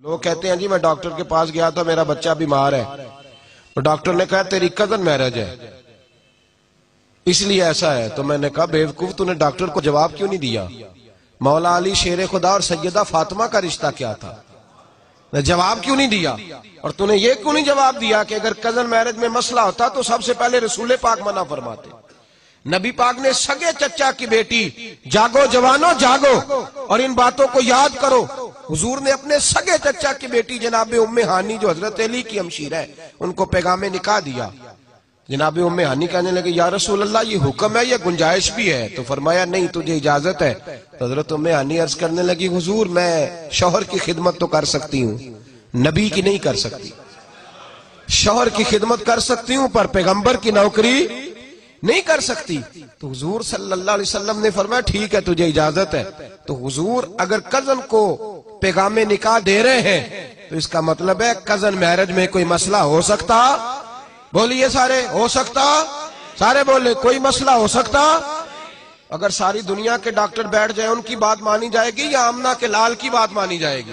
لوگ کہتے ہیں جی میں ڈاکٹر کے پاس گیا تھا میرا بچہ بیمار ہے تو ڈاکٹر نے کہا تیری کزن میرج ہے اس لیے ایسا ہے. تو میں نے کہا بیوقوف تو نے ڈاکٹر کو جواب کیوں نہیں دیا؟ مولا علی شیر خدا اور سیدہ فاطمہ کا رشتہ کیا تھا؟ جواب کیوں نہیں دیا؟ اور تو نے یہ کیوں نہیں جواب دیا کہ اگر کزن میرج میں مسئلہ ہوتا تو سب سے پہلے رسول پاک منع فرماتے؟ نبی پاک نے سگے چچا کی بیٹی جاگو جوانو جاگو اور ان باتوں کو یاد کرو. حضور نے اپنے سگے چچا کی بیٹی جناب ام ہانی جو حضرت علی کی ہمشیرہ ہے ان کو پیغام نکاح دیا. جناب ام ہانی کہنے لگے یا رسول اللہ یہ حکم ہے یا گنجائش بھی ہے؟ تو فرمایا نہیں تجھے اجازت ہے. تو حضرت ام ہانی عرض کرنے لگی حضور میں شوہر کی خدمت تو کر سکتی ہوں نبی کی نہیں کر سکتی. شوہر کی خدمت کر سکتی ہوں پر پیغمبر کی نوکری نہیں کر سکتی. تو حضور صلی اللہ علیہ وسلم نے فرمایا ٹھیک ہے تجھے اجازت ہے. تو حضور اگر کزن کو پیغام نکاح دے رہے ہیں تو اس کا مطلب ہے کزن میرج میں کوئی مسئلہ ہو سکتا؟ بولیے سارے ہو سکتا؟ سارے بولے کوئی مسئلہ ہو سکتا؟ اگر ساری دنیا کے ڈاکٹر بیٹھ جائیں ان کی بات مانی جائے گی یا آمنہ کے لال کی بات مانی جائے گی؟